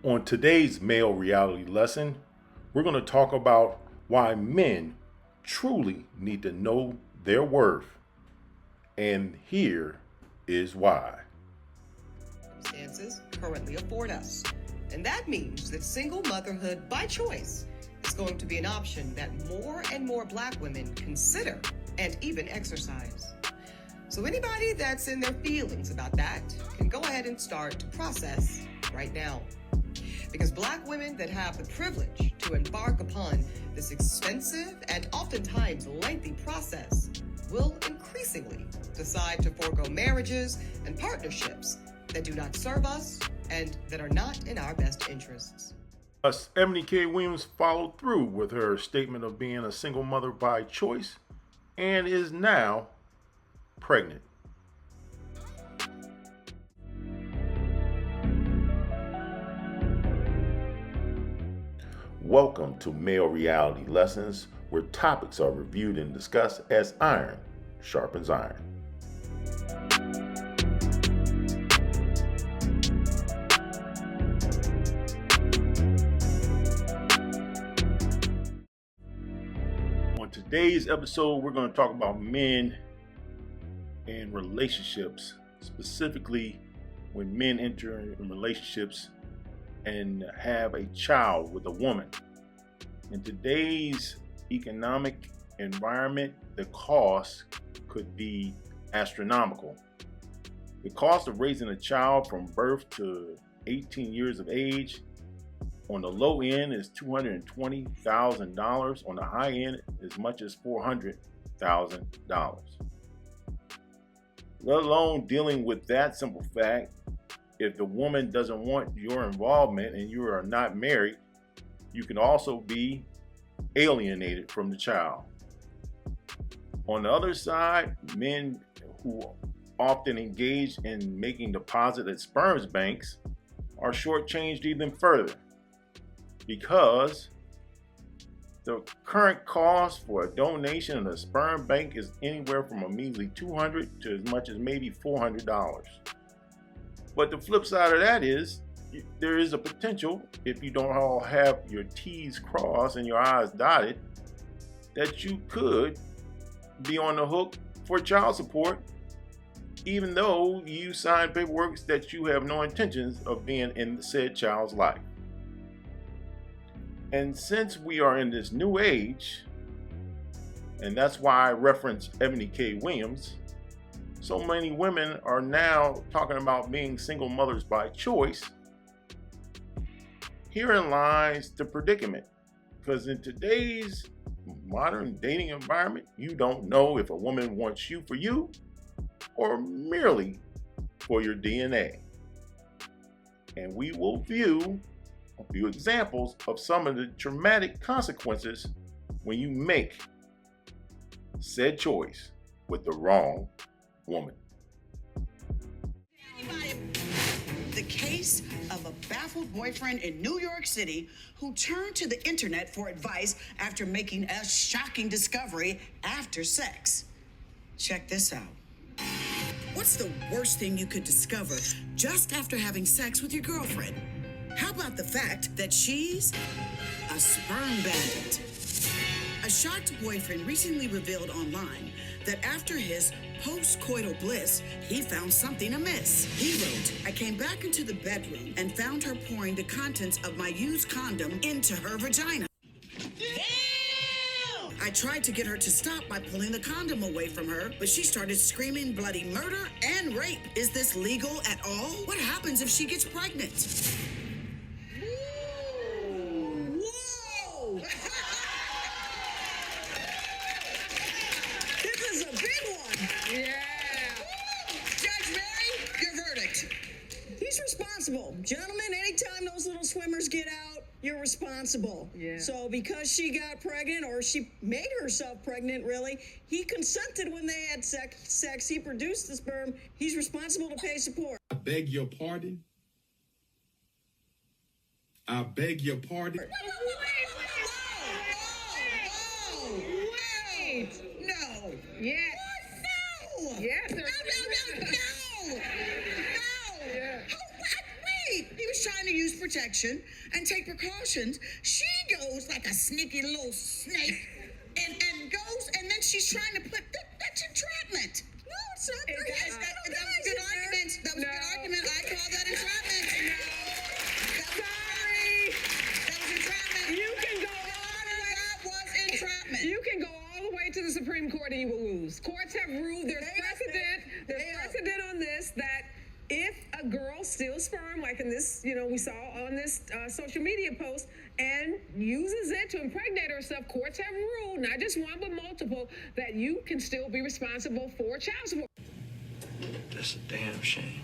On today's male reality lesson, we're going to talk about why men truly need to know their worth. And here is why. Circumstances currently afford us. And that means that single motherhood by choice is going to be an option that more and more Black women consider and even exercise. So anybody that's in their feelings about that can go ahead and start to process right now. Because Black women that have the privilege to embark upon this expensive and oftentimes lengthy process will increasingly decide to forego marriages and partnerships that do not serve us and that are not in our best interests. Thus, Ebony K. Williams followed through with her statement of being a single mother by choice and is now pregnant. Welcome to Male Reality Lessons, where topics are reviewed and discussed as iron sharpens iron. On today's episode, we're going to talk about men and relationships, specifically when men enter in relationships and have a child with a woman. In today's economic environment, the cost could be astronomical. The cost of raising a child from birth to 18 years of age on the low end is $220,000. On the high end, as much as $400,000. Let alone dealing with that simple fact, if the woman doesn't want your involvement and you are not married, you can also be alienated from the child. On the other side, men who often engage in making deposits at sperm banks are shortchanged even further, because the current cost for a donation in a sperm bank is anywhere from a measly $200 to as much as maybe $400. But the flip side of that is there is a potential, if you don't all have your T's crossed and your I's dotted, that you could be on the hook for child support, even though you signed paperwork that you have no intentions of being in said child's life. And since we are in this new age, and that's why I reference Ebony K. Williams, so many women are now talking about being single mothers by choice. Herein lies the predicament, because in today's modern dating environment, you don't know if a woman wants you for you or merely for your DNA. And we will view a few examples of some of the traumatic consequences when you make said choice with the wrong woman. The case of a baffled boyfriend in New York City who turned to the internet for advice after making a shocking discovery after sex. Check this out. What's the worst thing you could discover just after having sex with your girlfriend? How about the fact that she's a sperm bandit? A shocked boyfriend recently revealed online that after his post-coital bliss, he found something amiss. He wrote, "I came back into the bedroom and found her pouring the contents of my used condom into her vagina. I tried to get her to stop by pulling the condom away from her, but she started screaming bloody murder and rape. Is this legal at all? What happens if she gets pregnant?" Whoa! This is a big one. Yeah. Judge Mary, your verdict. He's responsible. Gentlemen, anytime those little swimmers get out, you're responsible. Yeah. So because she got pregnant, or she made herself pregnant, really, he consented when they had sex. He produced the sperm. He's responsible to pay support. I beg your pardon. I beg your pardon. Wait! No! Yeah. No! Yeah, No! Yeah. Wait! He was trying to use protection and take precautions, she goes like a sneaky little snake and goes, and then she's trying to put that's entrapment. No, it's not. That was a good argument. That was a good argument. I call that entrapment. Sorry. That was entrapment. You can go That was entrapment. You can go all the way to the Supreme Court and you will lose. Courts have ruled, there's precedent on this, that if a girl steals sperm, like in this, we saw on this social media post, and uses it to impregnate herself, courts have ruled, not just one but multiple, that you can still be responsible for child support. That's a damn shame.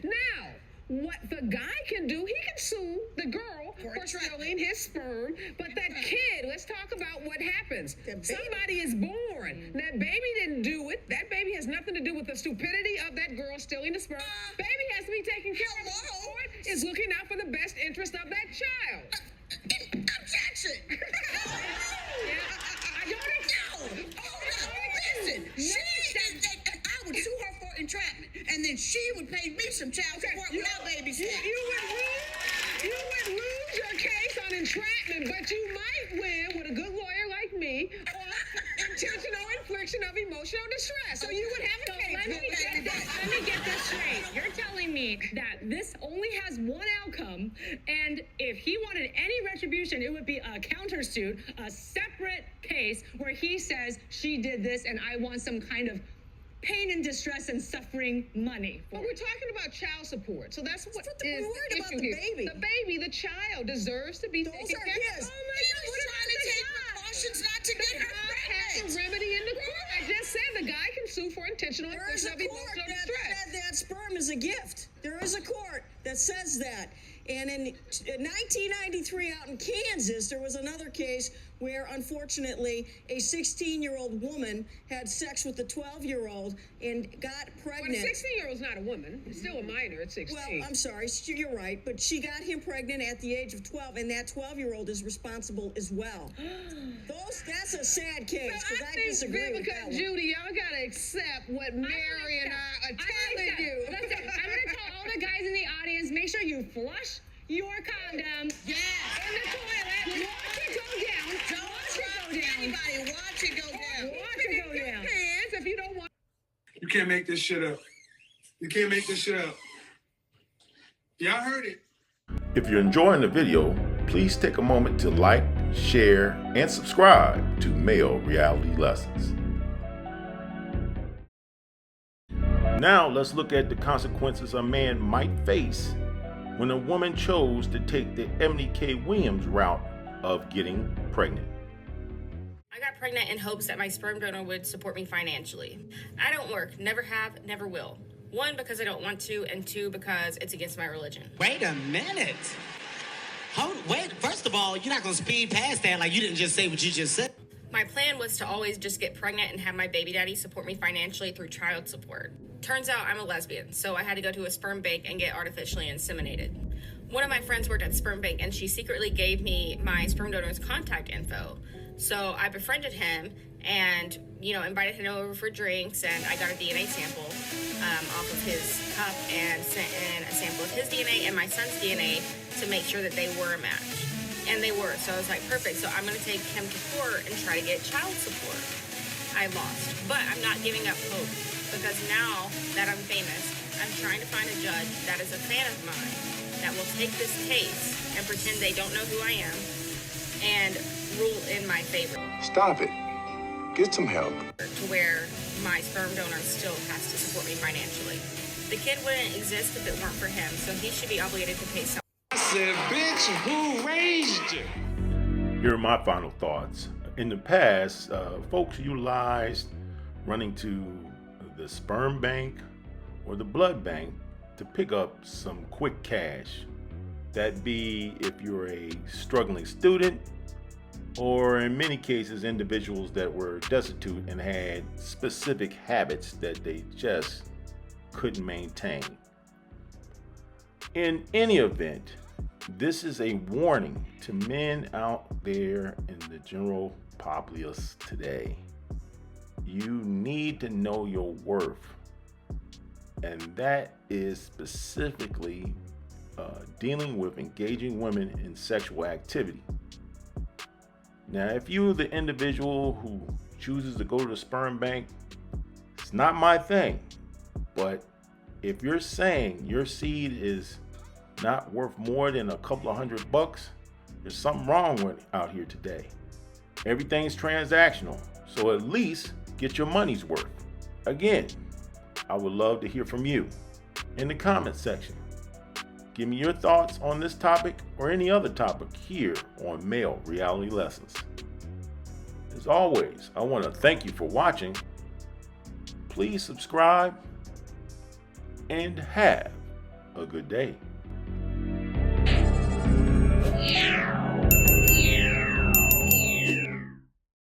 Now, what the guy can do, he can sue the girl for stealing his sperm, but that kid, let's talk about what happens. Somebody is born. That baby didn't do it. That baby has nothing to do with the stupidity of that girl stealing the sperm. Baby has to be taken care of. The court is looking out for the best interest of that child. Objection. I don't know. Listen, I would sue her for entrapment, and then she would pay me some child support without babysitting. You would lose your case on entrapment, but you might win with a good lawyer like me on intentional infliction of emotional distress. So you would have a case. Let me get this straight. You're telling me that this only has one outcome, and if he wanted any retribution, it would be a countersuit, a separate case where he says she did this and I want some kind of pain and distress and suffering money. But we're talking about child support, so that's what we're worried about. The baby. The baby, the child deserves to be taken care of. Yes. Oh my God, He was trying to take precautions not to get her pregnant. Has a remedy in the court. I just said the guy can sue for intentional There is infliction a of court emotional distress. that sperm is a gift. There is a court that says that. And in 1993 out in Kansas, there was another case where, unfortunately, a 16-year-old woman had sex with a 12-year-old and got pregnant. But a 16-year-old's not a woman. It's still a minor at 16. Well, I'm sorry, you're right. But she got him pregnant at the age of 12, and that 12-year-old is responsible as well. That's a sad case, because I disagree with that one. Judy, y'all got to accept what Mary and I are telling you. Listen, I'm going to tell all the guys in the audience, make sure you flush your condom in the toilet. Watch it go down. Don't trust anybody. Watch it go down. Watch it go down. Hands if you don't want. You can't make this shit up. You can't make this shit up. Y'all heard it. If you're enjoying the video, please take a moment to like, share, and subscribe to Male Reality Lessons. Now let's look at the consequences a man might face when a woman chose to take the Emily K. Williams route of getting pregnant. I got pregnant in hopes that my sperm donor would support me financially. I don't work, never have, never will. One, because I don't want to, and two, because it's against my religion. Wait a minute. Wait, first of all, you're not going to speed past that like you didn't just say what you just said. My plan was to always just get pregnant and have my baby daddy support me financially through child support. Turns out I'm a lesbian, so I had to go to a sperm bank and get artificially inseminated. One of my friends worked at sperm bank, and she secretly gave me my sperm donor's contact info. So I befriended him and, invited him over for drinks, and I got a DNA sample off of his cup and sent in a sample of his DNA and my son's DNA to make sure that they were a match. And they were, so I was like, perfect, so I'm gonna take him to court and try to get child support. I lost, but I'm not giving up hope, because now that I'm famous, I'm trying to find a judge that is a fan of mine that will take this case and pretend they don't know who I am and rule in my favor. Stop it. Get some help. To where my sperm donor still has to support me financially. The kid wouldn't exist if it weren't for him, so he should be obligated to pay some. I said, bitch, who raised you? Here are my final thoughts. In the past, folks utilized running to the sperm bank or the blood bank to pick up some quick cash. That be if you're a struggling student, or in many cases, individuals that were destitute and had specific habits that they just couldn't maintain. In any event, this is a warning to men out there in the general populace today. You need to know your worth, and that is specifically dealing with engaging women in sexual activity. Now, if you're the individual who chooses to go to the sperm bank, it's not my thing. But if you're saying your seed is not worth more than a couple of $100, there's something wrong with out here today. Everything's transactional, so at least get your money's worth. Again, I would love to hear from you in the comment section. Give me your thoughts on this topic or any other topic here on Male Reality Lessons. As always, I want to thank you for watching. Please subscribe and have a good day.